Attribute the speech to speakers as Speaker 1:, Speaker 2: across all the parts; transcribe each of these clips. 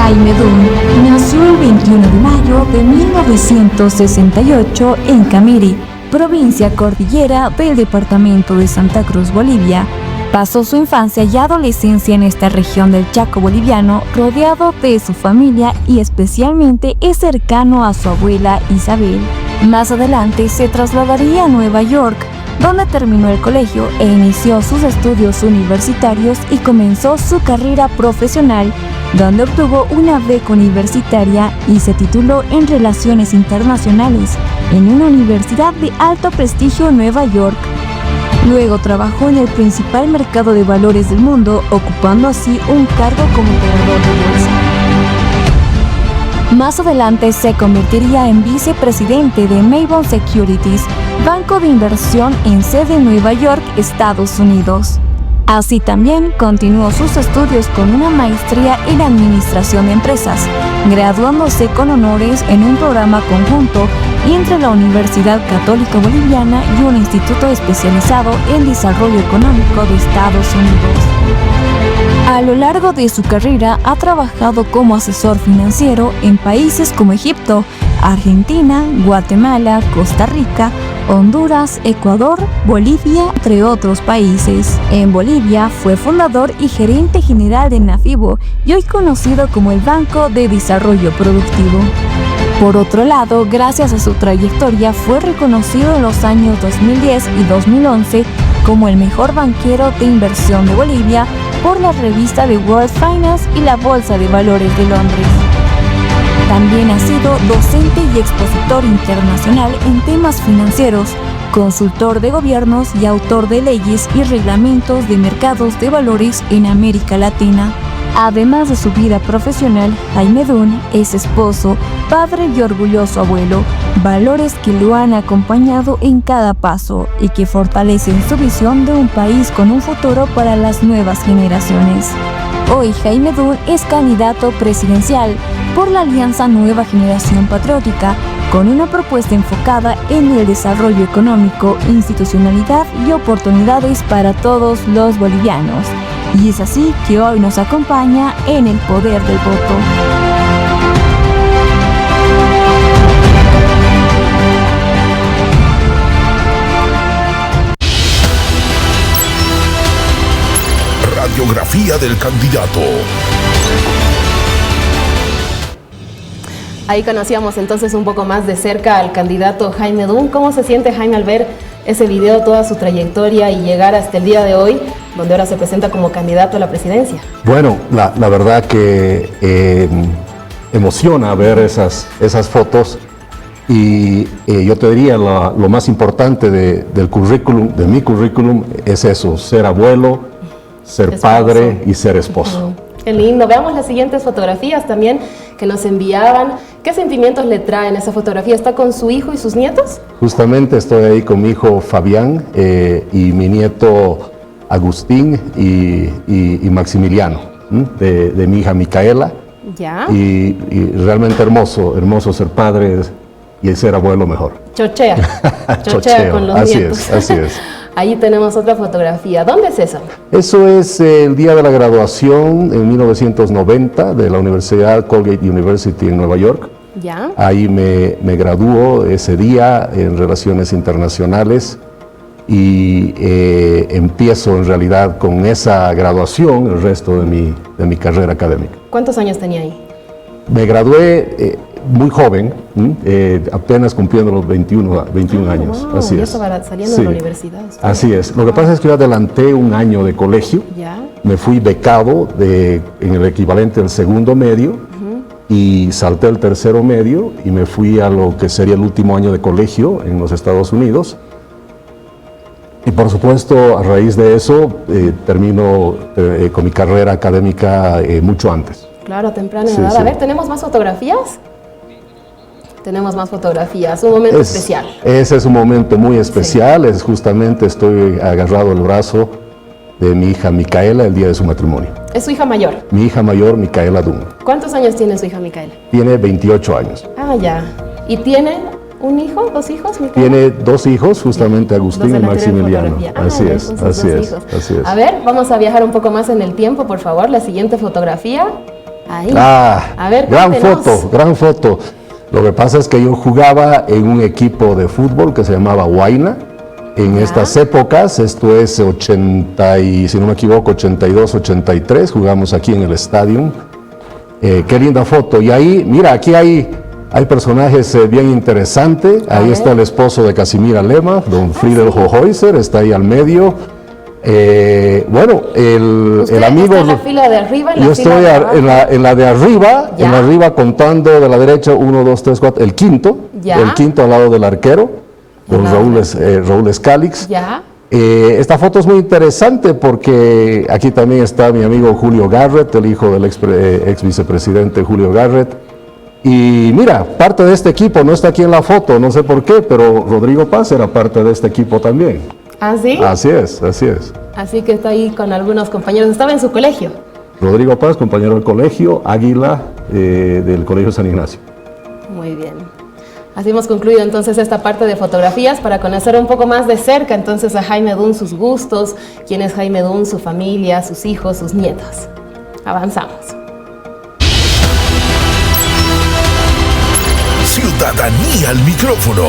Speaker 1: Jaime Dunn nació el 21 de mayo de 1968 en Camiri, provincia cordillera del departamento de Santa Cruz, Bolivia. Pasó su infancia y adolescencia en esta región del Chaco boliviano, rodeado de su familia y especialmente es cercano a su abuela Isabel. Más adelante se trasladaría a Nueva York, donde terminó el colegio e inició sus estudios universitarios y comenzó su carrera profesional, donde obtuvo una beca universitaria y se tituló en Relaciones Internacionales en una universidad de alto prestigio en Nueva York. Luego trabajó en el principal mercado de valores del mundo, ocupando así un cargo como operador de bolsa. Más adelante se convertiría en vicepresidente de Mayborn Securities, banco de inversión en sede en Nueva York, Estados Unidos. Así también continuó sus estudios con una maestría en administración de empresas, graduándose con honores en un programa conjunto entre la Universidad Católica Boliviana y un instituto especializado en desarrollo económico de Estados Unidos. A lo largo de su carrera ha trabajado como asesor financiero en países como Egipto, Argentina, Guatemala, Costa Rica, Honduras, Ecuador, Bolivia, entre otros países. En Bolivia fue fundador y gerente general de Nafibo y hoy conocido como el Banco de Desarrollo Productivo. Por otro lado, gracias a su trayectoria fue reconocido en los años 2010 y 2011 como el mejor banquero de inversión de Bolivia por la revista The World Finance y la Bolsa de Valores de Londres. También ha sido docente y expositor internacional en temas financieros, consultor de gobiernos y autor de leyes y reglamentos de mercados de valores en América Latina. Además de su vida profesional, Jaime Dunn es esposo, padre y orgulloso abuelo, valores que lo han acompañado en cada paso y que fortalecen su visión de un país con un futuro para las nuevas generaciones. Hoy Jaime Dunn es candidato presidencial por la Alianza Nueva Generación Patriótica, con una propuesta enfocada en el desarrollo económico, institucionalidad y oportunidades para todos los bolivianos. Y es así que hoy nos acompaña en el Poder del Voto.
Speaker 2: Radiografía del candidato.
Speaker 3: Ahí conocíamos entonces un poco más de cerca al candidato Jaime Dunn. ¿Cómo se siente, Jaime, al ver ese video, toda su trayectoria y llegar hasta el día de hoy, donde ahora se presenta como candidato a la presidencia?
Speaker 4: Bueno, la verdad que emociona ver esas fotos y yo te diría lo más importante del currículum, de mi currículum, es eso: ser abuelo, ser padre y ser esposo.
Speaker 3: Qué lindo. Veamos las siguientes fotografías también que nos enviaban. ¿Qué sentimientos le traen esa fotografía? ¿Está con su hijo y sus nietos?
Speaker 4: Justamente estoy ahí con mi hijo Fabián y mi nieto Agustín y Maximiliano, de mi hija Micaela.
Speaker 3: Ya.
Speaker 4: Y realmente hermoso ser padre y ser abuelo mejor.
Speaker 3: Chochea con los nietos.
Speaker 4: Así es.
Speaker 3: Ahí tenemos otra fotografía. ¿Dónde es eso?
Speaker 4: Eso es el día de la graduación en 1990 de la Universidad Colgate University en Nueva York.
Speaker 3: Ya.
Speaker 4: Ahí me graduó ese día en Relaciones Internacionales y empiezo en realidad con esa graduación el resto de mi carrera académica.
Speaker 3: ¿Cuántos años tenía ahí?
Speaker 4: Me gradué muy joven, apenas cumpliendo los 21 años.
Speaker 3: Wow,
Speaker 4: así
Speaker 3: ya
Speaker 4: es.
Speaker 3: estaba saliendo de la universidad.
Speaker 4: Así es. Lo que pasa es que yo adelanté un año de colegio.
Speaker 3: Ya.
Speaker 4: Me fui becado en el equivalente del segundo medio y salté el tercero medio y me fui a lo que sería el último año de colegio en los Estados Unidos. Y por supuesto, a raíz de eso, termino con mi carrera académica mucho antes.
Speaker 3: Claro, temprana edad. Sí. A ver, ¿tenemos más fotografías? Tenemos más fotografías, un momento especial. Ese
Speaker 4: es un momento muy especial, sí. Es justamente estoy agarrado el brazo de mi hija Micaela el día de su matrimonio.
Speaker 3: ¿Es su hija mayor?
Speaker 4: Mi hija mayor, Micaela Dunn.
Speaker 3: ¿Cuántos años tiene su hija Micaela?
Speaker 4: Tiene 28 años.
Speaker 3: Ah, ya. ¿Y tiene un hijo, dos hijos, Micaela?
Speaker 4: Tiene dos hijos, justamente Agustín y Maximiliano.
Speaker 3: Así es. A ver, vamos a viajar un poco más en el tiempo, por favor. La siguiente fotografía. Ahí.
Speaker 4: A ver, gran foto. Lo que pasa es que yo jugaba en un equipo de fútbol que se llamaba Huayna. En estas épocas, esto es 80 y, si no me equivoco, 82, 83, jugamos aquí en el estadio. Qué linda foto. Y ahí, mira, aquí hay personajes bien interesantes. Ahí está el esposo de Casimira Lema, don Friedel Hohäuser, está ahí al medio. Bueno, el amigo...
Speaker 3: ¿Está en la fila de arriba?
Speaker 4: Yo estoy en la de arriba, en la arriba contando de la derecha 1, 2, 3, 4, el quinto al lado del arquero, don Raúl Escalix. Esta foto es muy interesante porque aquí también está mi amigo Julio Garrett, el hijo del ex vicepresidente Julio Garrett. Y mira, parte de este equipo no está aquí en la foto, no sé por qué, pero Rodrigo Paz era parte de este equipo también.
Speaker 3: ¿Ah, sí?
Speaker 4: Así es.
Speaker 3: Así que está ahí con algunos compañeros. ¿Estaba en su colegio?
Speaker 4: Rodrigo Paz, compañero del colegio, Águila, del Colegio San Ignacio.
Speaker 3: Muy bien. Así hemos concluido entonces esta parte de fotografías para conocer un poco más de cerca entonces a Jaime Dun, sus gustos, quién es Jaime Dun, su familia, sus hijos, sus nietos. Avanzamos.
Speaker 2: Ciudadanía al micrófono.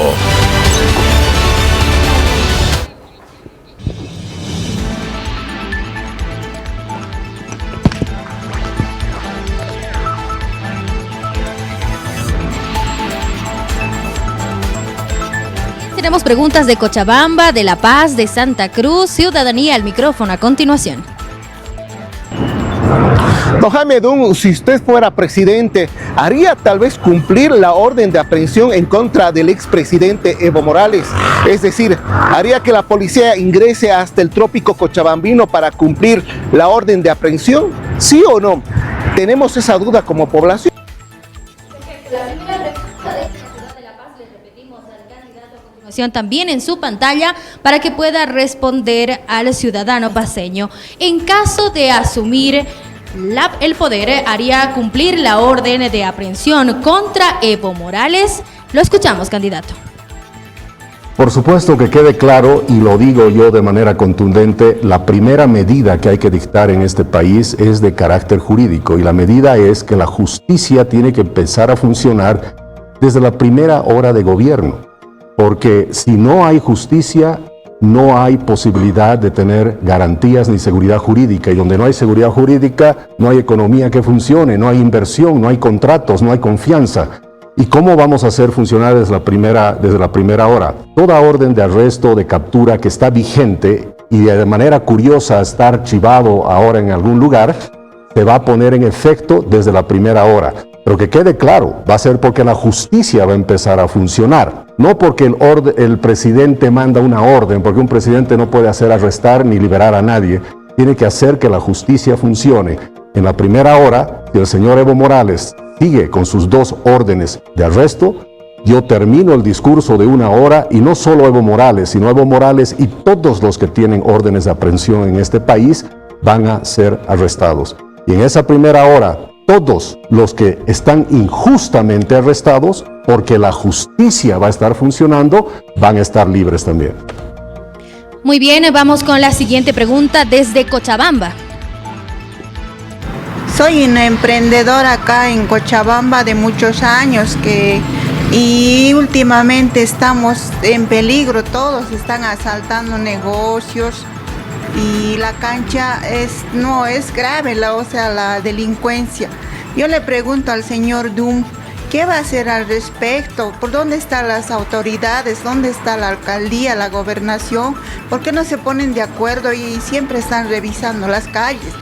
Speaker 5: Tenemos preguntas de Cochabamba, de La Paz, de Santa Cruz. Ciudadanía al micrófono a continuación.
Speaker 6: Don Jaime Dun, si usted fuera presidente, ¿haría tal vez cumplir la orden de aprehensión en contra del expresidente Evo Morales? Es decir, ¿haría que la policía ingrese hasta el trópico cochabambino para cumplir la orden de aprehensión? ¿Sí o no? Tenemos esa duda como población.
Speaker 5: También en su pantalla para que pueda responder al ciudadano paceño. En caso de asumir el poder, ¿haría cumplir la orden de aprehensión contra Evo Morales? Lo escuchamos, candidato.
Speaker 4: Por supuesto que quede claro, y lo digo yo de manera contundente, la primera medida que hay que dictar en este país es de carácter jurídico, y la medida es que la justicia tiene que empezar a funcionar desde la primera hora de gobierno. Porque si no hay justicia, no hay posibilidad de tener garantías ni seguridad jurídica. Y donde no hay seguridad jurídica, no hay economía que funcione, no hay inversión, no hay contratos, no hay confianza. ¿Y cómo vamos a hacer funcionar desde la primera hora? Toda orden de arresto, de captura que está vigente y de manera curiosa está archivado ahora en algún lugar, se va a poner en efecto desde la primera hora. Pero que quede claro, va a ser porque la justicia va a empezar a funcionar, no porque el presidente manda una orden, porque un presidente no puede hacer arrestar ni liberar a nadie, tiene que hacer que la justicia funcione. En la primera hora, si el señor Evo Morales sigue con sus 2 órdenes de arresto, yo termino el discurso de 1 hora y no solo Evo Morales, sino Evo Morales y todos los que tienen órdenes de aprehensión en este país van a ser arrestados. Y en esa primera hora, todos los que están injustamente arrestados, porque la justicia va a estar funcionando, van a estar libres también.
Speaker 5: Muy bien, vamos con la siguiente pregunta desde Cochabamba.
Speaker 7: Soy una emprendedora acá en Cochabamba de muchos años y últimamente estamos en peligro, todos están asaltando negocios. Y la cancha no es grave, la delincuencia. Yo le pregunto al señor Dun, ¿qué va a hacer al respecto? ¿Por dónde están las autoridades? ¿Dónde está la alcaldía, la gobernación? ¿Por qué no se ponen de acuerdo y siempre están revisando las calles?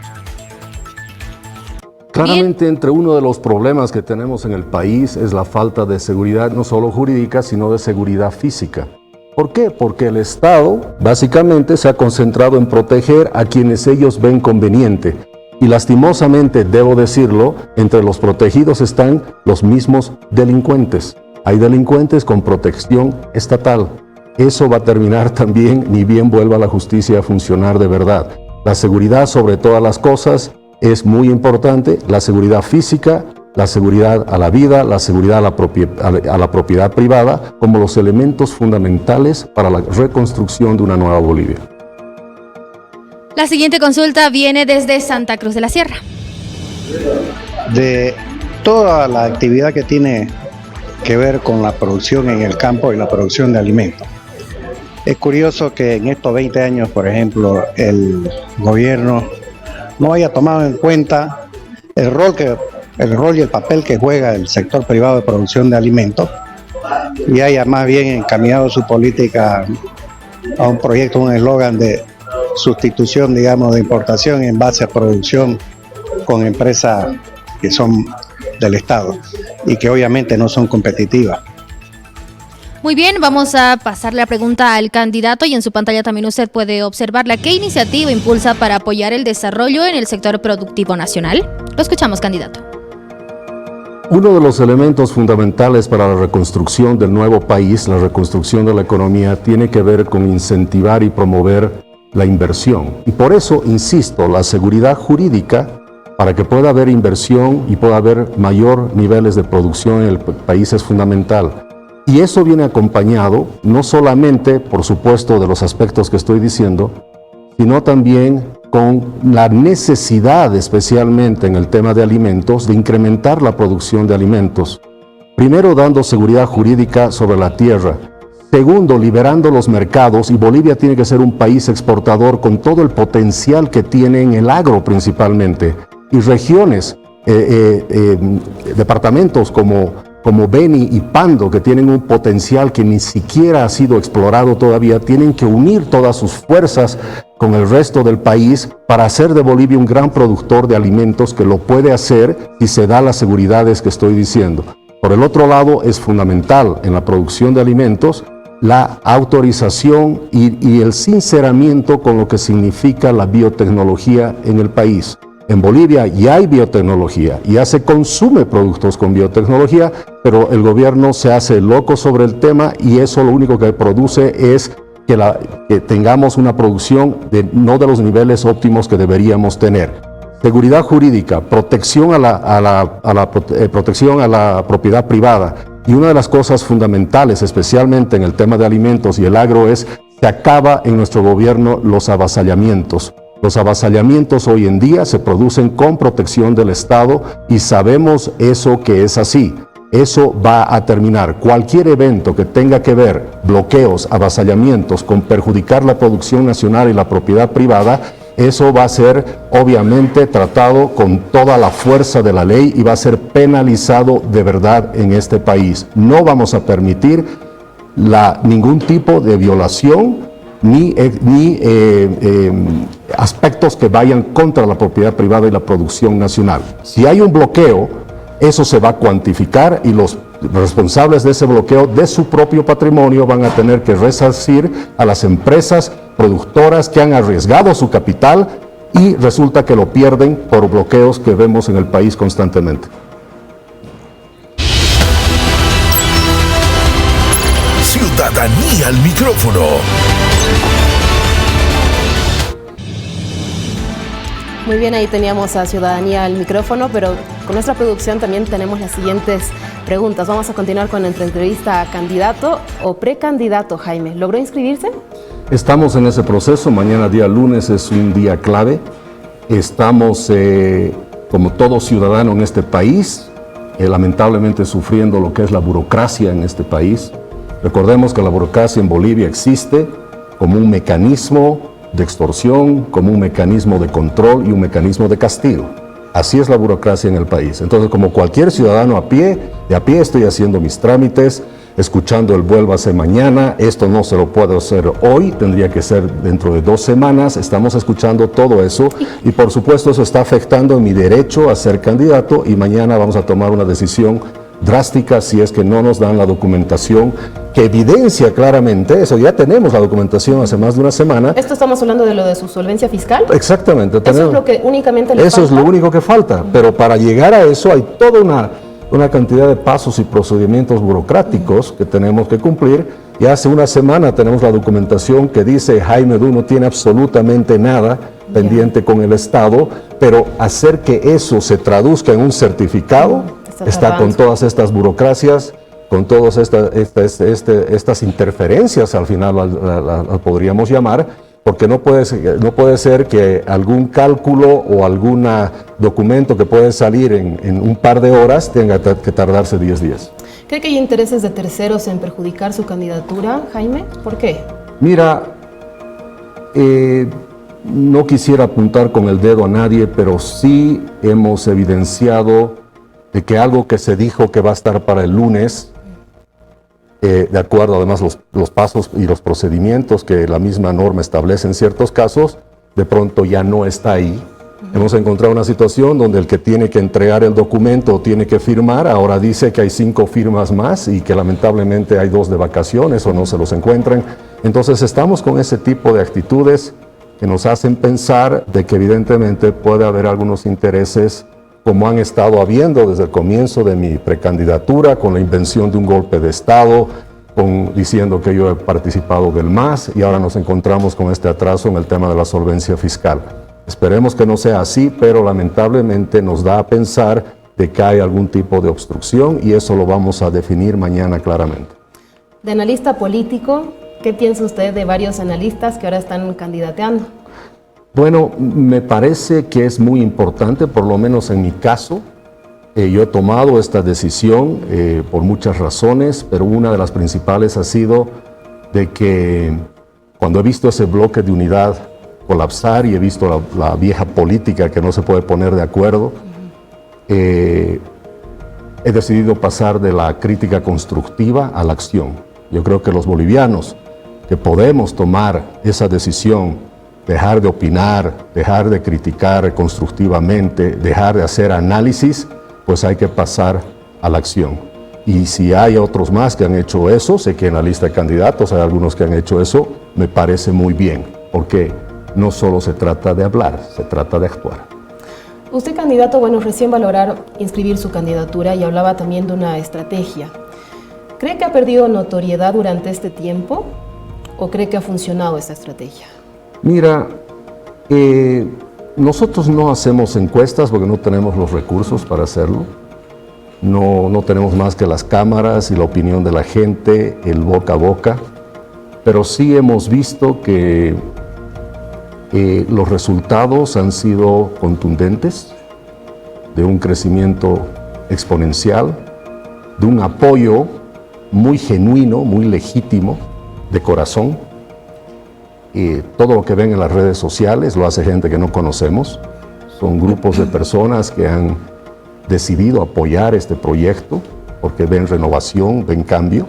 Speaker 4: Claramente, entre uno de los problemas que tenemos en el país es la falta de seguridad, no solo jurídica, sino de seguridad física. ¿Por qué? Porque el Estado básicamente se ha concentrado en proteger a quienes ellos ven conveniente. Y lastimosamente, debo decirlo, entre los protegidos están los mismos delincuentes. Hay delincuentes con protección estatal. Eso va a terminar también, ni bien vuelva la justicia a funcionar de verdad. La seguridad sobre todas las cosas es muy importante, la seguridad física, la seguridad a la vida, la seguridad a la propiedad privada, como los elementos fundamentales para la reconstrucción de una nueva Bolivia.
Speaker 5: La siguiente consulta viene desde Santa Cruz de la Sierra.
Speaker 8: de toda la actividad que tiene que ver con la producción en el campo y la producción de alimentos. Es curioso que en estos 20 años, por ejemplo, el gobierno no haya tomado en cuenta el rol y el papel que juega el sector privado de producción de alimentos y haya más bien encaminado su política a un proyecto, un eslogan de sustitución, digamos, de importación en base a producción con empresas que son del Estado y que obviamente no son competitivas.
Speaker 5: Muy bien, vamos a pasarle la pregunta al candidato y en su pantalla también usted puede observarla. ¿Qué iniciativa impulsa para apoyar el desarrollo en el sector productivo nacional? Lo escuchamos, candidato.
Speaker 4: Uno de los elementos fundamentales para la reconstrucción del nuevo país, la reconstrucción de la economía, tiene que ver con incentivar y promover la inversión. Y por eso, insisto, la seguridad jurídica para que pueda haber inversión y pueda haber mayor niveles de producción en el país es fundamental. Y eso viene acompañado no solamente, por supuesto, de los aspectos que estoy diciendo, sino también con la necesidad, especialmente en el tema de alimentos, de incrementar la producción de alimentos. Primero, dando seguridad jurídica sobre la tierra. Segundo, liberando los mercados, y Bolivia tiene que ser un país exportador con todo el potencial que tiene en el agro principalmente. Y regiones, departamentos como Beni y Pando, que tienen un potencial que ni siquiera ha sido explorado todavía, tienen que unir todas sus fuerzas con el resto del país para hacer de Bolivia un gran productor de alimentos, que lo puede hacer si se da las seguridades que estoy diciendo. Por el otro lado, es fundamental en la producción de alimentos la autorización y el sinceramiento con lo que significa la biotecnología en el país. En Bolivia ya hay biotecnología, ya se consume productos con biotecnología, pero el gobierno se hace loco sobre el tema y eso lo único que produce es que tengamos una producción no de los niveles óptimos que deberíamos tener. Seguridad jurídica, protección a la propiedad privada. Y una de las cosas fundamentales, especialmente en el tema de alimentos y el agro, es se acaba en nuestro gobierno los avasallamientos. Los avasallamientos hoy en día se producen con protección del Estado y sabemos eso que es así. Eso va a terminar. Cualquier evento que tenga que ver, bloqueos, avasallamientos, con perjudicar la producción nacional y la propiedad privada, eso va a ser obviamente tratado con toda la fuerza de la ley y va a ser penalizado de verdad en este país. No vamos a permitir ningún tipo de violación ni aspectos que vayan contra la propiedad privada y la producción nacional. Si hay un bloqueo, eso se va a cuantificar y los responsables de ese bloqueo de su propio patrimonio van a tener que resarcir a las empresas productoras que han arriesgado su capital y resulta que lo pierden por bloqueos que vemos en el país constantemente.
Speaker 2: Ciudadanía al micrófono.
Speaker 3: Muy bien, ahí teníamos a Ciudadanía al micrófono, pero con nuestra producción también tenemos las siguientes preguntas. Vamos a continuar con nuestra entrevista a candidato o precandidato, Jaime. ¿Logró inscribirse?
Speaker 4: Estamos en ese proceso. Mañana, día lunes, es un día clave. Estamos, como todo ciudadano en este país, lamentablemente sufriendo lo que es la burocracia en este país. Recordemos que la burocracia en Bolivia existe como un mecanismo de extorsión, como un mecanismo de control y un mecanismo de castigo. Así es la burocracia en el país. Entonces, como cualquier ciudadano de a pie estoy haciendo mis trámites, escuchando el vuélvase mañana. Esto no se lo puedo hacer hoy, tendría que ser dentro de 2 semanas. Estamos escuchando todo eso y por supuesto eso está afectando mi derecho a ser candidato y mañana vamos a tomar una decisión drástica si es que no nos dan la documentación que evidencia claramente eso. Ya tenemos la documentación hace más de una semana.
Speaker 3: ¿Esto estamos hablando de lo de su solvencia fiscal?
Speaker 4: Exactamente.
Speaker 3: ¿Eso es lo que únicamente le falta?
Speaker 4: Eso es lo único que falta, pero para llegar a eso hay toda una cantidad de pasos y procedimientos burocráticos que tenemos que cumplir. Y hace una semana tenemos la documentación que dice Jaime Dú no tiene absolutamente nada pendiente con el Estado, pero hacer que eso se traduzca en un certificado está con todas estas burocracias, con todas estas interferencias, al final las podríamos llamar, porque no puede ser que algún cálculo o algún documento que puede salir en un par de horas tenga que tardarse 10 días.
Speaker 3: ¿Cree que hay intereses de terceros en perjudicar su candidatura, Jaime? ¿Por qué?
Speaker 4: Mira, no quisiera apuntar con el dedo a nadie, pero sí hemos evidenciado de que algo que se dijo que va a estar para el lunes, de acuerdo además los pasos y los procedimientos que la misma norma establece en ciertos casos, de pronto ya no está ahí. Hemos encontrado una situación donde el que tiene que entregar el documento o tiene que firmar, ahora dice que hay 5 firmas más y que lamentablemente hay 2 de vacaciones o no se los encuentran. Entonces estamos con ese tipo de actitudes que nos hacen pensar de que evidentemente puede haber algunos intereses, como han estado habiendo desde el comienzo de mi precandidatura, con la invención de un golpe de Estado, diciendo que yo he participado del MAS, y ahora nos encontramos con este atraso en el tema de la solvencia fiscal. Esperemos que no sea así, pero lamentablemente nos da a pensar de que hay algún tipo de obstrucción, y eso lo vamos a definir mañana claramente.
Speaker 3: De analista político, ¿qué piensa usted de varios analistas que ahora están candidateando?
Speaker 4: Bueno, me parece que es muy importante, por lo menos en mi caso. Yo he tomado esta decisión por muchas razones, pero una de las principales ha sido de que cuando he visto ese bloque de unidad colapsar y he visto la vieja política que no se puede poner de acuerdo, he decidido pasar de la crítica constructiva a la acción. Yo creo que los bolivianos que podemos tomar esa decisión, dejar de opinar, dejar de criticar constructivamente, dejar de hacer análisis, pues hay que pasar a la acción. Y si hay otros más que han hecho eso, sé que en la lista de candidatos hay algunos que han hecho eso, me parece muy bien, porque no solo se trata de hablar, se trata de actuar.
Speaker 3: Usted, candidato, bueno, recién va a lograr inscribir su candidatura y hablaba también de una estrategia. ¿Cree que ha perdido notoriedad durante este tiempo o cree que ha funcionado esta estrategia?
Speaker 4: Mira, nosotros no hacemos encuestas porque no tenemos los recursos para hacerlo. No tenemos más que las cámaras y la opinión de la gente, el boca a boca. Pero sí hemos visto que los resultados han sido contundentes, de un crecimiento exponencial, de un apoyo muy genuino, muy legítimo, de corazón. Todo lo que ven en las redes sociales lo hace gente que no conocemos. Son grupos de personas que han decidido apoyar este proyecto porque ven renovación, ven cambio,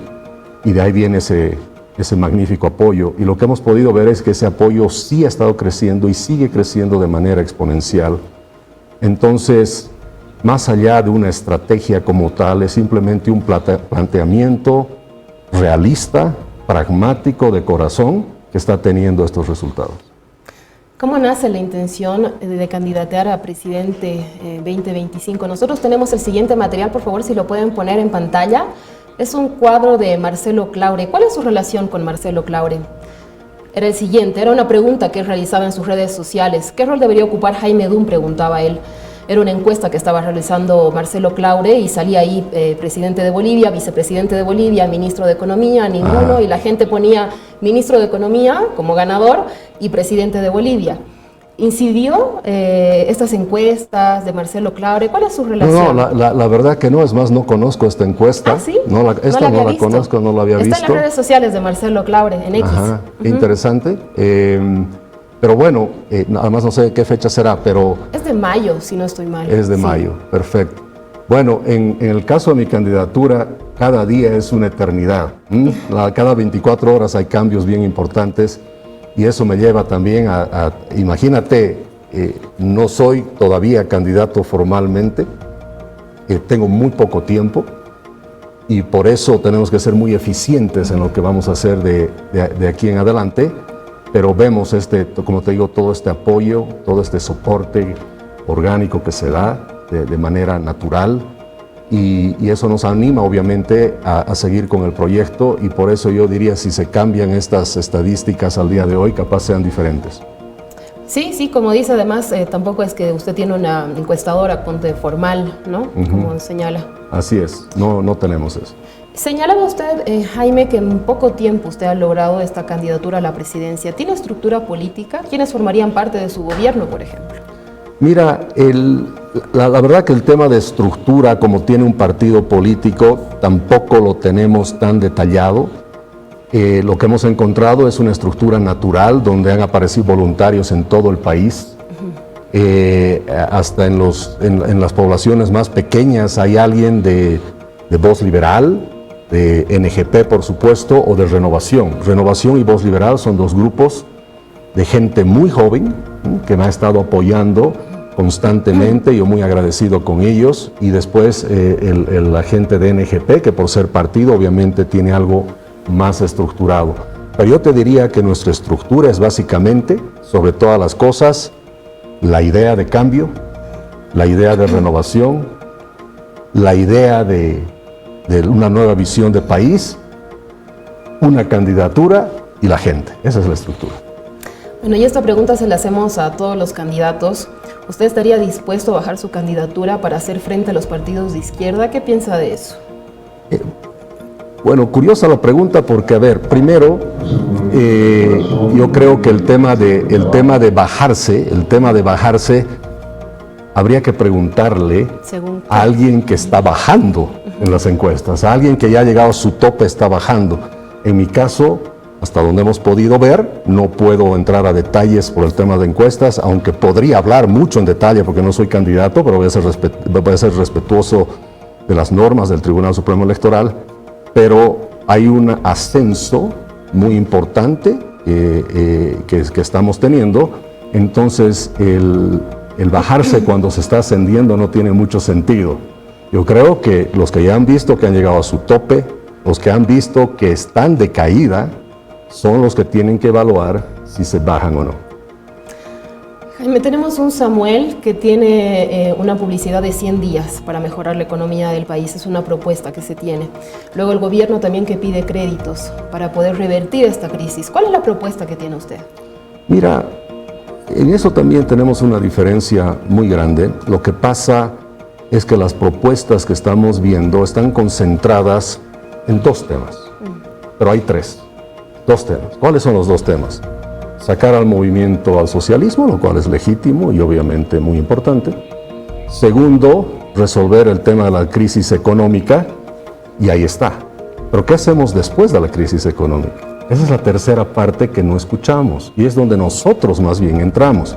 Speaker 4: y de ahí viene ese magnífico apoyo. Y lo que hemos podido ver es que ese apoyo sí ha estado creciendo y sigue creciendo de manera exponencial. Entonces, más allá de una estrategia como tal, es simplemente un planteamiento realista, pragmático, de corazón, que está teniendo estos resultados.
Speaker 3: ¿Cómo nace la intención de candidatear a presidente 2025? Nosotros tenemos el siguiente material, por favor, si lo pueden poner en pantalla. Es un cuadro de Marcelo Claure. ¿Cuál es su relación con Marcelo Claure? Era el siguiente, era una pregunta que él realizaba en sus redes sociales. ¿Qué rol debería ocupar Jaime Dun?, preguntaba él. Era una encuesta que estaba realizando Marcelo Claure y salía ahí presidente de Bolivia, vicepresidente de Bolivia, ministro de Economía, ninguno, y la gente ponía ministro de Economía como ganador y presidente de Bolivia. ¿Incidió estas encuestas de Marcelo Claure? ¿Cuál es su relación?
Speaker 4: No, la verdad que no, es más, no conozco esta encuesta.
Speaker 3: ¿Ah, sí?
Speaker 4: Esta no la conozco, no la había visto.
Speaker 3: Está en las redes sociales de Marcelo Claure, en X.
Speaker 4: Ajá, interesante. Pero bueno, además no sé qué fecha será, pero...
Speaker 3: Es de mayo, si no estoy mal.
Speaker 4: Es de mayo, perfecto. Bueno, en el caso de mi candidatura, cada día es una eternidad. Cada 24 horas hay cambios bien importantes y eso me lleva también imagínate, no soy todavía candidato formalmente, tengo muy poco tiempo y por eso tenemos que ser muy eficientes en lo que vamos a hacer de aquí en adelante. Pero vemos como te digo, todo este apoyo, todo este soporte orgánico que se da de manera natural y eso nos anima obviamente a seguir con el proyecto y por eso yo diría, si se cambian estas estadísticas al día de hoy, capaz sean diferentes.
Speaker 3: Sí, como dice, además tampoco es que usted tiene una encuestadora, ponte formal, ¿no? Como señala.
Speaker 4: Así es, no tenemos eso.
Speaker 3: Señalaba usted, Jaime, que en poco tiempo usted ha logrado esta candidatura a la presidencia. ¿Tiene estructura política? ¿Quiénes formarían parte de su gobierno, por ejemplo?
Speaker 4: Mira, la verdad que el tema de estructura, como tiene un partido político, tampoco lo tenemos tan detallado. Lo que hemos encontrado es una estructura natural donde han aparecido voluntarios en todo el país. Hasta en las poblaciones más pequeñas hay alguien de Voz Liberal, de NGP por supuesto, o de Renovación. Renovación y Voz Liberal son dos grupos de gente muy joven que me ha estado apoyando constantemente, yo muy agradecido con ellos, y después la gente de NGP, que por ser partido obviamente tiene algo más estructurado. Pero yo te diría que nuestra estructura es básicamente, sobre todas las cosas, la idea de cambio, la idea de renovación, la idea de una nueva visión de país, una candidatura y la gente. Esa es la estructura.
Speaker 3: Bueno, y esta pregunta se la hacemos a todos los candidatos. ¿Usted estaría dispuesto a bajar su candidatura para hacer frente a los partidos de izquierda? ¿Qué piensa de eso?
Speaker 4: Bueno, curiosa la pregunta porque, a ver, primero, yo creo que el tema de bajarse, habría que preguntarle a alguien que está bajando en las encuestas, a alguien que ya ha llegado a su tope, está bajando. En mi caso, hasta donde hemos podido ver, no puedo entrar a detalles por el tema de encuestas, aunque podría hablar mucho en detalle porque no soy candidato, pero voy a ser respetuoso de las normas del Tribunal Supremo Electoral. Pero hay un ascenso muy importante que estamos teniendo, entonces el bajarse cuando se está ascendiendo no tiene mucho sentido. Yo creo que los que ya han visto que han llegado a su tope, los que han visto que están de caída, son los que tienen que evaluar si se bajan o no.
Speaker 3: Jaime, tenemos un Samuel que tiene una publicidad de 100 días para mejorar la economía del país. Es una propuesta que se tiene. Luego el gobierno también que pide créditos para poder revertir esta crisis. ¿Cuál es la propuesta que tiene usted?
Speaker 4: Mira, en eso también tenemos una diferencia muy grande. Lo que pasa es que las propuestas que estamos viendo están concentradas en dos temas. Pero hay dos temas. ¿Cuáles son los dos temas? Sacar al movimiento al socialismo, lo cual es legítimo y obviamente muy importante. Segundo, resolver el tema de la crisis económica, y ahí está. Pero ¿qué hacemos después de la crisis económica? Esa es la tercera parte que no escuchamos y es donde nosotros más bien entramos.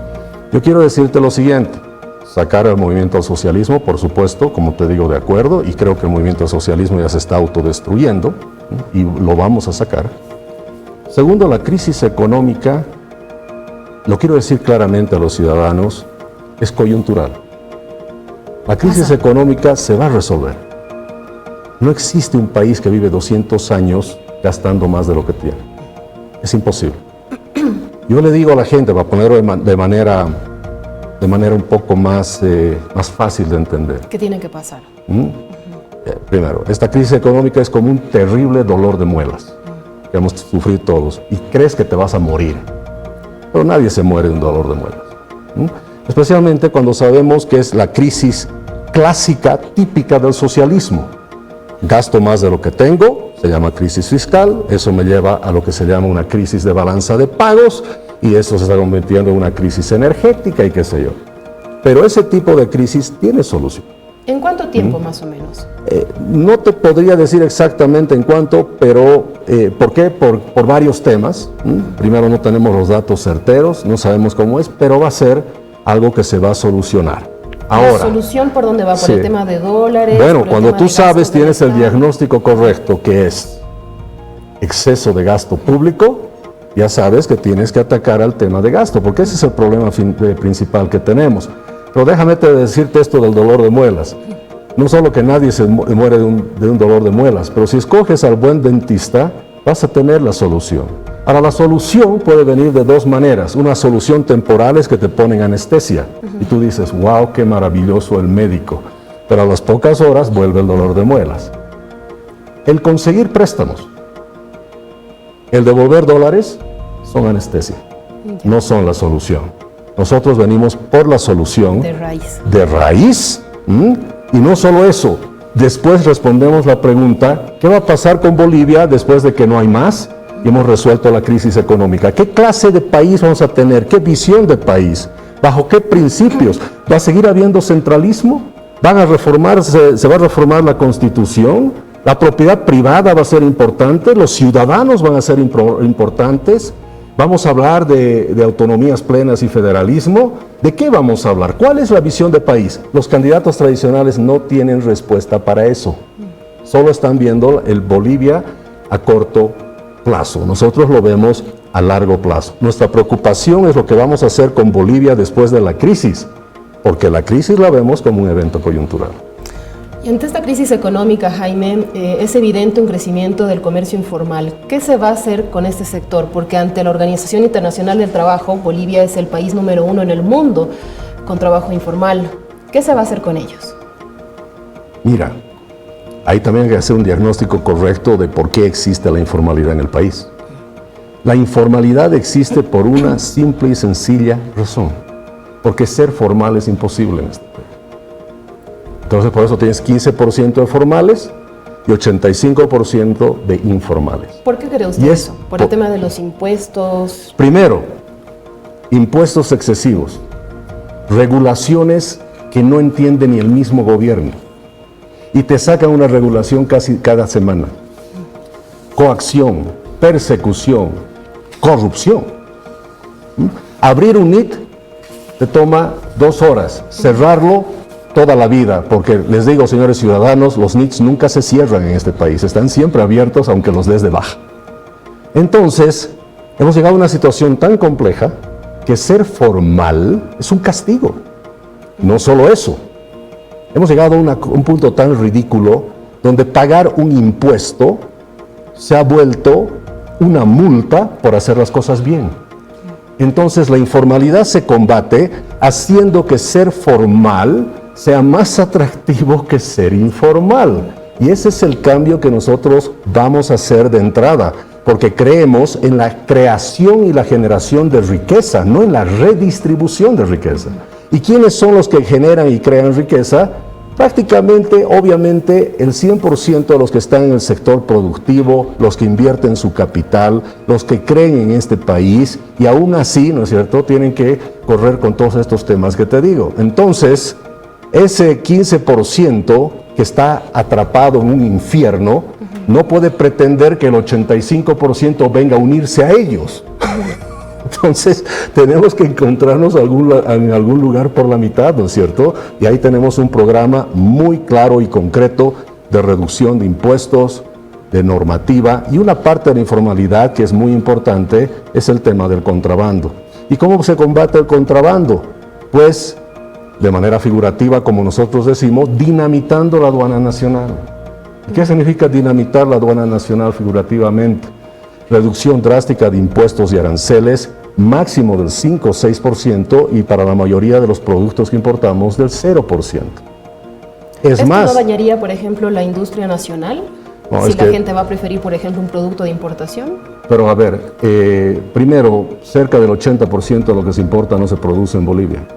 Speaker 4: Yo quiero decirte lo siguiente: sacar al movimiento al socialismo, por supuesto, como te digo, de acuerdo, y creo que el movimiento al socialismo ya se está autodestruyendo y lo vamos a sacar. Segundo, la crisis económica, lo quiero decir claramente a los ciudadanos, es coyuntural. La crisis económica se va a resolver. No existe un país que vive 200 años gastando más de lo que tiene. Es imposible. Yo le digo a la gente, para ponerlo de manera un poco más fácil de entender.
Speaker 3: ¿Qué tiene que pasar?
Speaker 4: Primero, esta crisis económica es como un terrible dolor de muelas que hemos sufrido todos, y crees que te vas a morir. Pero nadie se muere de un dolor de muelas. Especialmente cuando sabemos que es la crisis clásica, típica del socialismo. Gasto más de lo que tengo, se llama crisis fiscal, eso me lleva a lo que se llama una crisis de balanza de pagos, y eso se está convirtiendo en una crisis energética y qué sé yo. Pero ese tipo de crisis tiene solución.
Speaker 3: ¿En cuánto tiempo más o menos?
Speaker 4: No te podría decir exactamente en cuánto, pero ¿por qué? Por varios temas. Primero, no tenemos los datos certeros, no sabemos cómo es, pero va a ser algo que se va a solucionar. Ahora,
Speaker 3: ¿la solución por dónde va? ¿Por el tema de dólares?
Speaker 4: Bueno, cuando tú sabes, tienes el diagnóstico correcto, que es exceso de gasto público, ya sabes que tienes que atacar al tema de gasto, porque ese es el problema principal que tenemos. Pero déjame decirte esto del dolor de muelas. No solo que nadie se muere de un dolor de muelas, pero si escoges al buen dentista, vas a tener la solución. Ahora, la solución puede venir de dos maneras. Una solución temporal es que te ponen anestesia. Y tú dices, wow, qué maravilloso el médico. Pero a las pocas horas vuelve el dolor de muelas. El conseguir préstamos, el devolver dólares, son anestesia. No son la solución. Nosotros venimos por la solución de raíz. Y no solo eso, Después respondemos la pregunta, ¿qué va a pasar con Bolivia después de que no hay más y hemos resuelto la crisis económica? ¿Qué clase de país vamos a tener? ¿Qué visión de país? ¿Bajo qué principios? ¿Va a seguir habiendo centralismo? ¿Van a reformarse, se va a reformar la Constitución? ¿La propiedad privada va a ser importante? ¿Los ciudadanos van a ser importantes? ¿Vamos a hablar de autonomías plenas y federalismo? ¿De qué vamos a hablar? ¿Cuál es la visión de país? Los candidatos tradicionales no tienen respuesta para eso. Solo están viendo el Bolivia a corto plazo. Nosotros lo vemos a largo plazo. Nuestra preocupación es lo que vamos a hacer con Bolivia después de la crisis, porque la crisis la vemos como un evento coyuntural.
Speaker 3: Y ante esta crisis económica, Jaime, es evidente un crecimiento del comercio informal. ¿Qué se va a hacer con este sector? Porque ante la Organización Internacional del Trabajo, Bolivia es el país número 1 en el mundo con trabajo informal. ¿Qué se va a hacer con ellos?
Speaker 4: Mira, ahí también hay que hacer un diagnóstico correcto de por qué existe la informalidad en el país. La informalidad existe por una simple y sencilla razón, porque ser formal es imposible en este país. Entonces, por eso tienes 15% de formales y 85% de informales.
Speaker 3: ¿Por qué cree usted eso? ¿Por el tema de los impuestos?
Speaker 4: Primero, impuestos excesivos, regulaciones que no entiende ni el mismo gobierno y te sacan una regulación casi cada semana. Coacción, persecución, corrupción. Abrir un NIT te toma 2 horas, cerrarlo toda la vida, porque les digo, señores ciudadanos, los NITs nunca se cierran en este país, están siempre abiertos aunque los des de baja. Entonces, hemos llegado a una situación tan compleja que ser formal es un castigo. No solo eso, hemos llegado a un punto tan ridículo donde pagar un impuesto se ha vuelto una multa por hacer las cosas bien. Entonces la informalidad se combate haciendo que ser formal sea más atractivo que ser informal. Y ese es el cambio que nosotros vamos a hacer de entrada, porque creemos en la creación y la generación de riqueza, no en la redistribución de riqueza. ¿Y quiénes son los que generan y crean riqueza? Prácticamente, obviamente, el 100% de los que están en el sector productivo, los que invierten su capital, los que creen en este país, y aún así, ¿no es cierto?, tienen que correr con todos estos temas que te digo. Entonces, ese 15% que está atrapado en un infierno, no puede pretender que el 85% venga a unirse a ellos. Entonces, tenemos que encontrarnos en algún lugar por la mitad, ¿no es cierto? Y ahí tenemos un programa muy claro y concreto de reducción de impuestos, de normativa, y una parte de la informalidad que es muy importante es el tema del contrabando. ¿Y cómo se combate el contrabando? Pues, de manera figurativa, como nosotros decimos, dinamitando la aduana nacional. ¿Qué significa dinamitar la aduana nacional figurativamente? Reducción drástica de impuestos y aranceles, máximo del 5 o 6%, y para la mayoría de los productos que importamos del 0%.
Speaker 3: ¿Esto no dañaría, por ejemplo, la industria nacional? No, si la gente va a preferir, por ejemplo, un producto de importación.
Speaker 4: Pero a ver, primero, cerca del 80% de lo que se importa no se produce en Bolivia.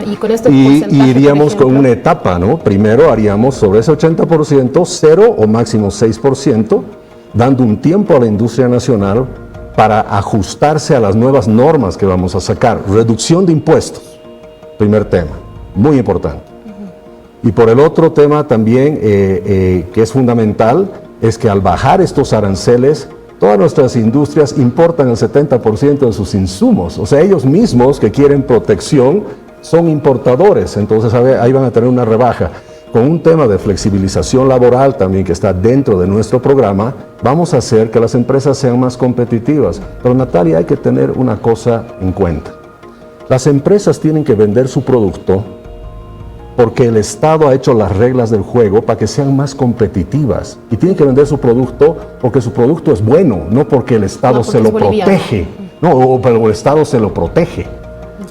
Speaker 3: Y con este
Speaker 4: iríamos con una etapa, ¿no? Primero haríamos sobre ese 80%, 0 o máximo 6%, dando un tiempo a la industria nacional para ajustarse a las nuevas normas que vamos a sacar. Reducción de impuestos, primer tema, muy importante. Y por el otro tema también, que es fundamental, es que al bajar estos aranceles, todas nuestras industrias importan el 70% de sus insumos. O sea, ellos mismos que quieren protección son importadores, entonces ahí van a tener una rebaja. Con un tema de flexibilización laboral también que está dentro de nuestro programa, vamos a hacer que las empresas sean más competitivas. Pero Natalia, hay que tener una cosa en cuenta. Las empresas tienen que vender su producto porque el Estado ha hecho las reglas del juego para que sean más competitivas. Y tienen que vender su producto porque su producto es bueno, no porque el Estado se lo protege. No, pero el Estado se lo protege.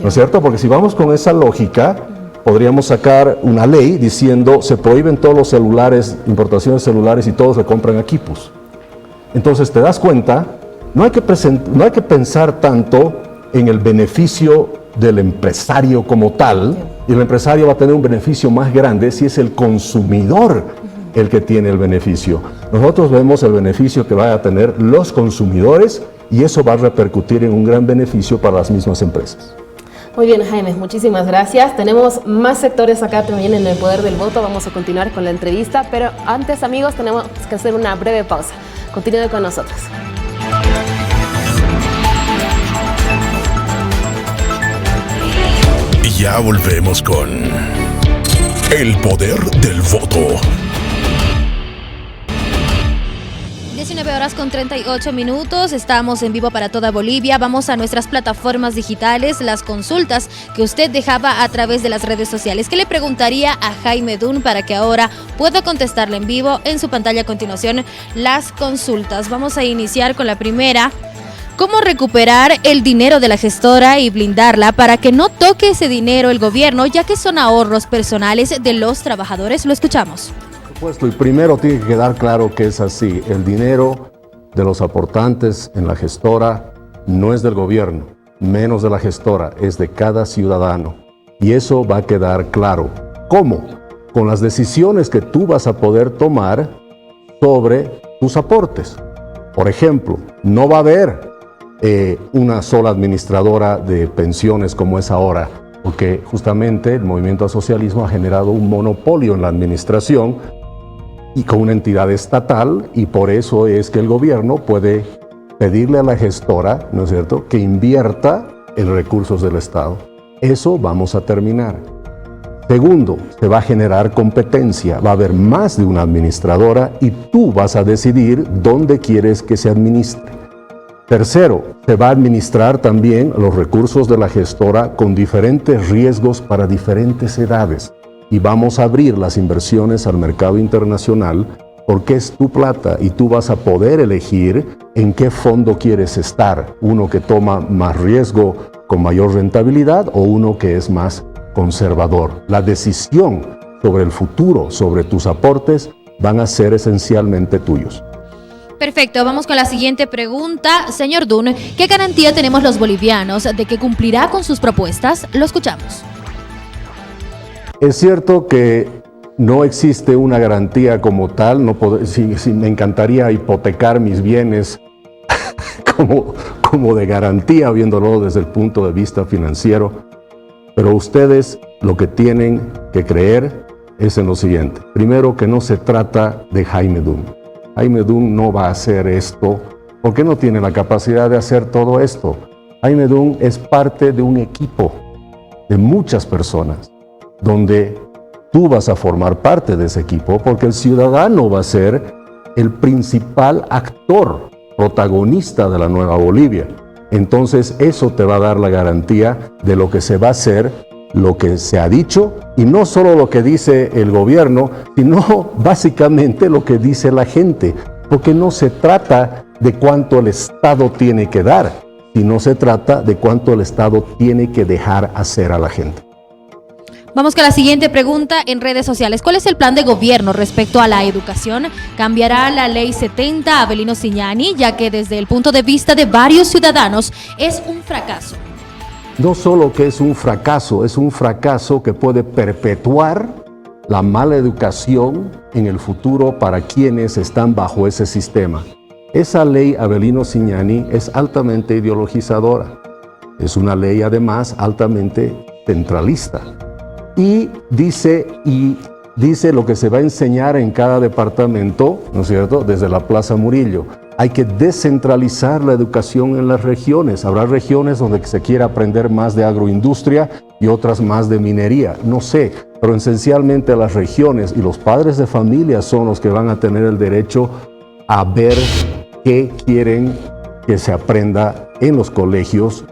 Speaker 4: ¿No es cierto? Porque si vamos con esa lógica, podríamos sacar una ley diciendo se prohíben todos los celulares, importaciones de celulares, y todos le compran equipos. Entonces te das cuenta, no hay que pensar tanto en el beneficio del empresario como tal, Y el empresario va a tener un beneficio más grande si es el consumidor el que tiene el beneficio. Nosotros vemos el beneficio que van a tener los consumidores y eso va a repercutir en un gran beneficio para las mismas empresas.
Speaker 3: Muy bien, Jaime, muchísimas gracias. Tenemos más sectores acá también en el poder del voto. Vamos a continuar con la entrevista, pero antes, amigos, tenemos que hacer una breve pausa. Continúen con nosotros.
Speaker 2: Y ya volvemos con el poder del voto.
Speaker 5: 19:38. Estamos en vivo para toda Bolivia. Vamos a nuestras plataformas digitales, las consultas que usted dejaba a través de las redes sociales. ¿Qué le preguntaría a Jaime Dun para que ahora pueda contestarle en vivo? En su pantalla a continuación, las consultas. Vamos a iniciar con la primera. ¿Cómo recuperar el dinero de la gestora y blindarla para que no toque ese dinero el gobierno, ya que son ahorros personales de los trabajadores? Lo escuchamos.
Speaker 4: Y primero tiene que quedar claro que es así. El dinero de los aportantes en la gestora no es del gobierno, menos de la gestora, es de cada ciudadano. Y eso va a quedar claro. ¿Cómo? Con las decisiones que tú vas a poder tomar sobre tus aportes. Por ejemplo, no va a haber una sola administradora de pensiones como es ahora, porque justamente el movimiento al socialismo ha generado un monopolio en la administración y con una entidad estatal, y por eso es que el gobierno puede pedirle a la gestora, ¿no es cierto?, que invierta en recursos del Estado. Eso vamos a terminar. Segundo, se va a generar competencia, va a haber más de una administradora y tú vas a decidir dónde quieres que se administre. Tercero, se va a administrar también los recursos de la gestora con diferentes riesgos para diferentes edades. Y vamos a abrir las inversiones al mercado internacional porque es tu plata y tú vas a poder elegir en qué fondo quieres estar. Uno que toma más riesgo con mayor rentabilidad o uno que es más conservador. La decisión sobre el futuro, sobre tus aportes, van a ser esencialmente tuyos.
Speaker 5: Perfecto, vamos con la siguiente pregunta. Señor Dun, ¿qué garantía tenemos los bolivianos de que cumplirá con sus propuestas? Lo escuchamos.
Speaker 4: Es cierto que no existe una garantía como tal, si me encantaría hipotecar mis bienes como de garantía, viéndolo desde el punto de vista financiero, pero ustedes lo que tienen que creer es en lo siguiente. Primero, que no se trata de Jaime Dun. Jaime Dun no va a hacer esto porque no tiene la capacidad de hacer todo esto. Jaime Dun es parte de un equipo de muchas personas, donde tú vas a formar parte de ese equipo porque el ciudadano va a ser el principal actor, protagonista de la nueva Bolivia. Entonces eso te va a dar la garantía de lo que se va a hacer, lo que se ha dicho, y no solo lo que dice el gobierno, sino básicamente lo que dice la gente, porque no se trata de cuánto el Estado tiene que dar, sino se trata de cuánto el Estado tiene que dejar hacer a la gente.
Speaker 5: Vamos con la siguiente pregunta en redes sociales. ¿Cuál es el plan de gobierno respecto a la educación? ¿Cambiará la ley 70 Avelino Signani, ya que desde el punto de vista de varios ciudadanos es un fracaso?
Speaker 4: No solo que es un fracaso que puede perpetuar la mala educación en el futuro para quienes están bajo ese sistema. Esa ley Avelino Signani es altamente ideologizadora. Es una ley además altamente centralista. Y dice lo que se va a enseñar en cada departamento, ¿no es cierto?, desde la Plaza Murillo. Hay que descentralizar la educación en las regiones. Habrá regiones donde se quiera aprender más de agroindustria y otras más de minería. No sé, pero esencialmente las regiones y los padres de familia son los que van a tener el derecho a ver qué quieren que se aprenda en los colegios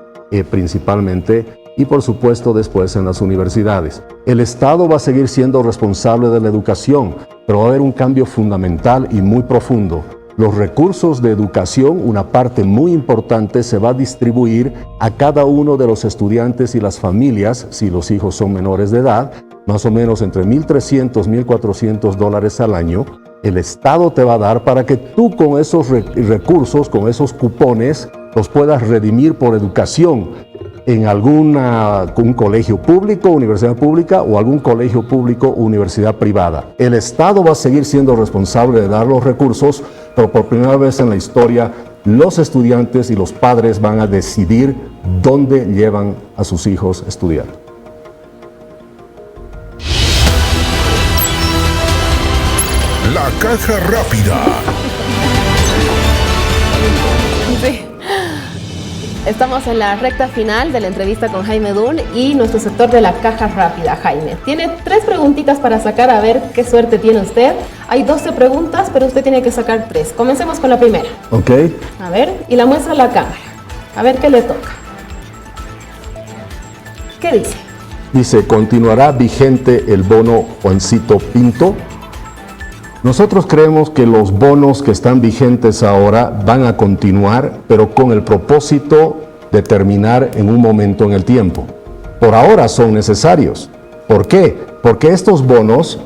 Speaker 4: principalmente, y por supuesto después en las universidades. El Estado va a seguir siendo responsable de la educación, pero va a haber un cambio fundamental y muy profundo. Los recursos de educación, una parte muy importante, se va a distribuir a cada uno de los estudiantes y las familias, si los hijos son menores de edad, más o menos entre $1,300 y $1,400 al año. El Estado te va a dar para que tú con esos recursos, con esos cupones, los puedas redimir por educación. en un colegio público, universidad pública o algún colegio público o universidad privada. El Estado va a seguir siendo responsable de dar los recursos, pero por primera vez en la historia los estudiantes y los padres van a decidir dónde llevan a sus hijos a estudiar.
Speaker 2: La caja rápida.
Speaker 3: Sí. Estamos en la recta final de la entrevista con Jaime Dunn y nuestro sector de la caja rápida, Jaime. Tiene 3 preguntitas para sacar, a ver qué suerte tiene usted. Hay 12 preguntas, pero usted tiene que sacar 3. Comencemos con la primera.
Speaker 4: Ok.
Speaker 3: A ver, y la muestra a la cámara. A ver qué le toca. ¿Qué dice?
Speaker 4: Dice, ¿continuará vigente el bono Juancito Pinto? Nosotros creemos que los bonos que están vigentes ahora van a continuar, pero con el propósito de terminar en un momento en el tiempo. Por ahora son necesarios. ¿Por qué? Porque estos bonos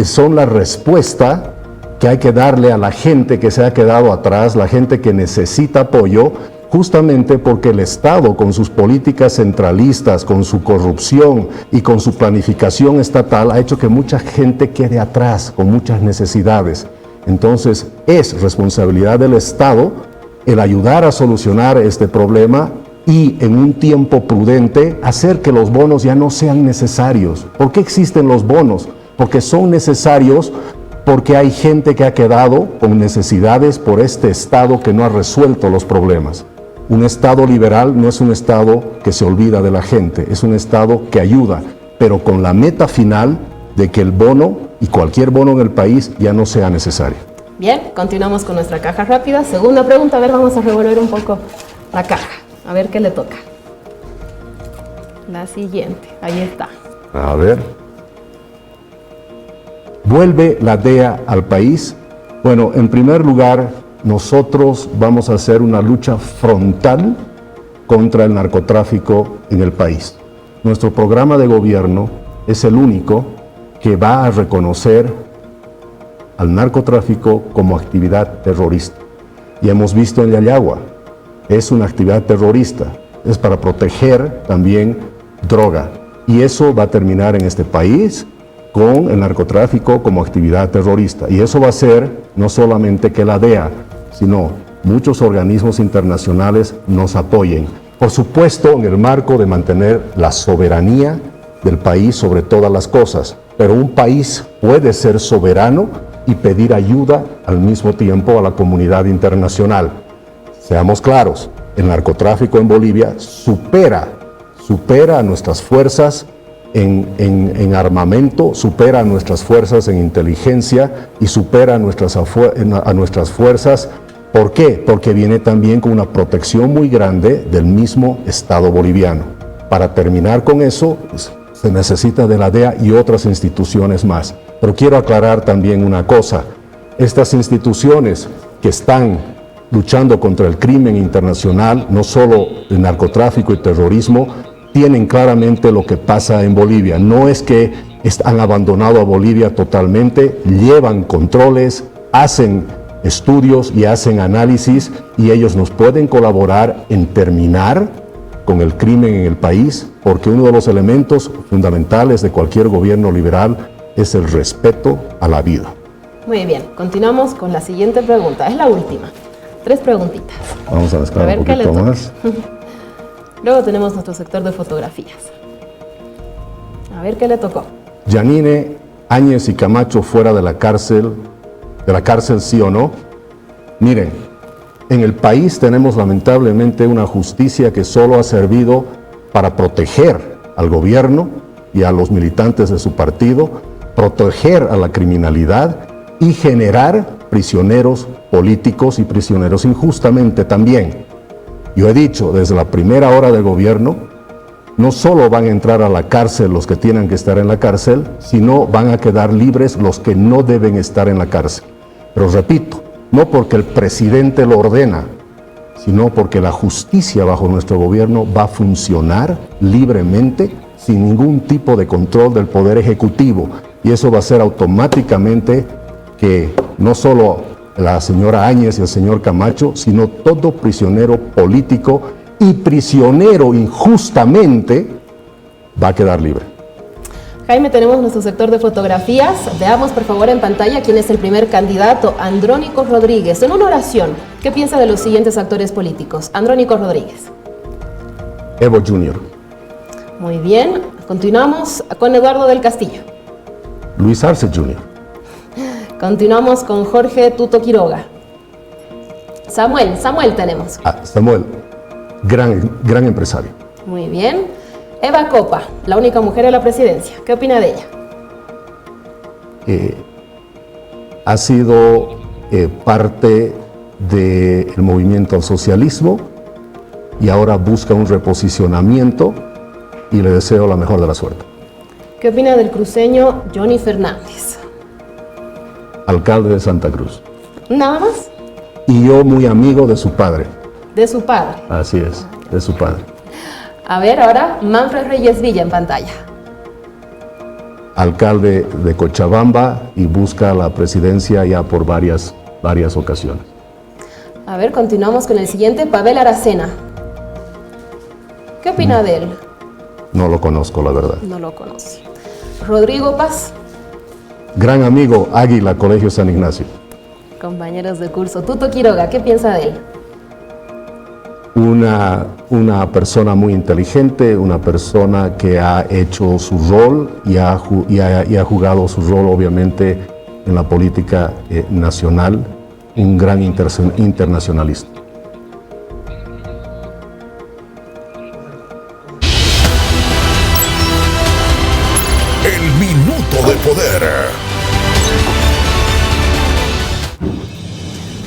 Speaker 4: son la respuesta que hay que darle a la gente que se ha quedado atrás, la gente que necesita apoyo, justamente porque el Estado, con sus políticas centralistas, con su corrupción y con su planificación estatal, ha hecho que mucha gente quede atrás, con muchas necesidades. Entonces, es responsabilidad del Estado el ayudar a solucionar este problema y, en un tiempo prudente, hacer que los bonos ya no sean necesarios. ¿Por qué existen los bonos? Porque son necesarios porque hay gente que ha quedado con necesidades por este Estado que no ha resuelto los problemas. Un Estado liberal no es un Estado que se olvida de la gente, es un Estado que ayuda, pero con la meta final de que el bono y cualquier bono en el país ya no sea necesario.
Speaker 3: Bien, continuamos con nuestra caja rápida. Segunda pregunta, a ver, vamos a revolver un poco la caja, a ver qué le toca. La siguiente, ahí está.
Speaker 4: A ver. ¿Vuelve la DEA al país? Bueno, en primer lugar, nosotros vamos a hacer una lucha frontal contra el narcotráfico en el país. Nuestro programa de gobierno es el único que va a reconocer al narcotráfico como actividad terrorista. Y hemos visto en Yayagua, es una actividad terrorista, es para proteger también droga. Y eso va a terminar en este país con el narcotráfico como actividad terrorista. Y eso va a hacer no solamente que la DEA, sino muchos organismos internacionales nos apoyen. Por supuesto, en el marco de mantener la soberanía del país sobre todas las cosas. Pero un país puede ser soberano y pedir ayuda al mismo tiempo a la comunidad internacional. Seamos claros, el narcotráfico en Bolivia supera a nuestras fuerzas en armamento, supera a nuestras fuerzas en inteligencia y supera a nuestras fuerzas. ¿Por qué? Porque viene también con una protección muy grande del mismo Estado boliviano. Para terminar con eso, pues, se necesita de la DEA y otras instituciones más. Pero quiero aclarar también una cosa. Estas instituciones que están luchando contra el crimen internacional, no solo el narcotráfico y terrorismo, tienen claramente lo que pasa en Bolivia. No es que han abandonado a Bolivia totalmente, llevan controles, hacen estudios y hacen análisis y ellos nos pueden colaborar en terminar con el crimen en el país, porque uno de los elementos fundamentales de cualquier gobierno liberal es el respeto a la vida.
Speaker 3: Muy bien, continuamos con la siguiente pregunta, es la última. 3 preguntitas.
Speaker 4: Vamos a mezclar un poquito más.
Speaker 3: Luego tenemos nuestro sector de fotografías. A ver qué le tocó.
Speaker 4: Yanine Áñez y Camacho fuera de la cárcel sí o no. Miren, en el país tenemos lamentablemente una justicia que solo ha servido para proteger al gobierno y a los militantes de su partido, proteger a la criminalidad y generar prisioneros políticos y prisioneros injustamente también. Yo he dicho, desde la primera hora del gobierno, no solo van a entrar a la cárcel los que tienen que estar en la cárcel, sino van a quedar libres los que no deben estar en la cárcel. Pero repito, no porque el presidente lo ordena, sino porque la justicia bajo nuestro gobierno va a funcionar libremente, sin ningún tipo de control del Poder Ejecutivo. Y eso va a ser automáticamente que no solo la señora Áñez y el señor Camacho, sino todo prisionero político y prisionero injustamente, va a quedar libre.
Speaker 3: Jaime, tenemos nuestro sector de fotografías. Veamos por favor en pantalla quién es el primer candidato, Andrónico Rodríguez. En una oración, ¿qué piensa de los siguientes actores políticos? Andrónico Rodríguez.
Speaker 4: Evo Jr.
Speaker 3: Muy bien, continuamos con Eduardo del Castillo.
Speaker 4: Luis Arce Jr.
Speaker 3: Continuamos con Jorge Tuto Quiroga. Samuel tenemos.
Speaker 4: Samuel, gran empresario.
Speaker 3: Muy bien. Eva Copa, la única mujer en la presidencia. ¿Qué opina de ella?
Speaker 4: Ha sido parte del movimiento al socialismo y ahora busca un reposicionamiento y le deseo la mejor de la suerte.
Speaker 3: ¿Qué opina del cruceño Johnny Fernández?
Speaker 4: Alcalde de Santa Cruz.
Speaker 3: ¿Nada más?
Speaker 4: Y yo muy amigo de su padre.
Speaker 3: De su padre.
Speaker 4: Así es, de su padre.
Speaker 3: A ver, ahora Manfred Reyes Villa en pantalla.
Speaker 4: Alcalde de Cochabamba y busca la presidencia ya por varias ocasiones.
Speaker 3: A ver, continuamos con el siguiente, Pavel Aracena. ¿Qué opina de él?
Speaker 4: No lo conozco, la verdad.
Speaker 3: No lo conoce. Rodrigo Paz.
Speaker 4: Gran amigo, Águila, Colegio San Ignacio.
Speaker 3: Compañeros de curso. Tuto Quiroga, ¿qué piensa de él?
Speaker 4: Una persona muy inteligente, una persona que ha hecho su rol y ha jugado su rol obviamente en la política nacional, un gran internacionalista.
Speaker 2: El minuto de poder.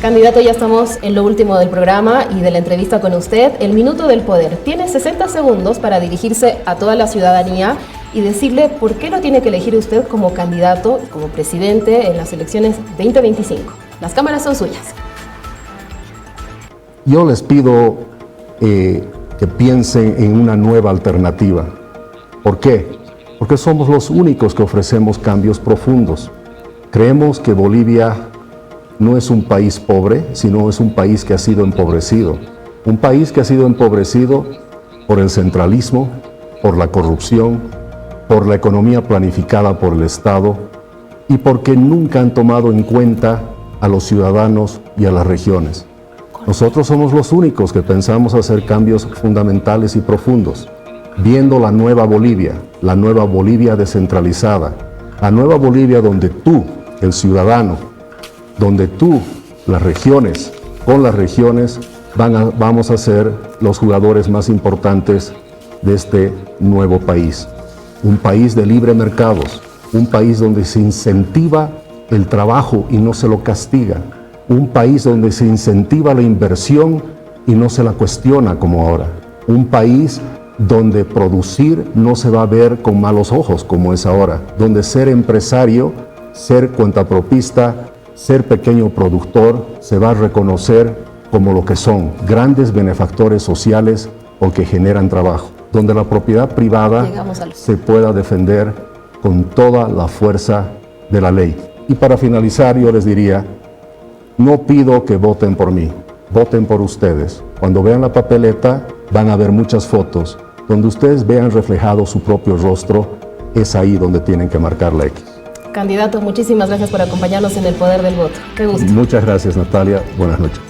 Speaker 3: Candidato, ya estamos en lo último del programa y de la entrevista con usted. El minuto del poder. Tiene 60 segundos para dirigirse a toda la ciudadanía y decirle por qué lo tiene que elegir usted como candidato, como presidente en las elecciones 2025. Las cámaras son suyas.
Speaker 4: Yo les pido que piensen en una nueva alternativa. ¿Por qué? Porque somos los únicos que ofrecemos cambios profundos. Creemos que Bolivia no es un país pobre, sino es un país que ha sido empobrecido. Un país que ha sido empobrecido por el centralismo, por la corrupción, por la economía planificada por el Estado y porque nunca han tomado en cuenta a los ciudadanos y a las regiones. Nosotros somos los únicos que pensamos hacer cambios fundamentales y profundos, viendo la nueva Bolivia descentralizada, la nueva Bolivia donde tú, el ciudadano, donde tú, las regiones, con las regiones, vamos a ser los jugadores más importantes de este nuevo país. Un país de libre mercados, un país donde se incentiva el trabajo y no se lo castiga, un país donde se incentiva la inversión y no se la cuestiona como ahora, un país donde producir no se va a ver con malos ojos como es ahora, donde ser empresario, ser cuentapropista, ser pequeño productor se va a reconocer como lo que son, grandes benefactores sociales porque generan trabajo, donde la propiedad privada se pueda defender con toda la fuerza de la ley. Y para finalizar, yo les diría, no pido que voten por mí, voten por ustedes. Cuando vean la papeleta van a ver muchas fotos, donde ustedes vean reflejado su propio rostro, es ahí donde tienen que marcar la X.
Speaker 3: Candidato, muchísimas gracias por acompañarnos en El Poder del Voto. Qué gusto.
Speaker 4: Muchas gracias, Natalia. Buenas noches.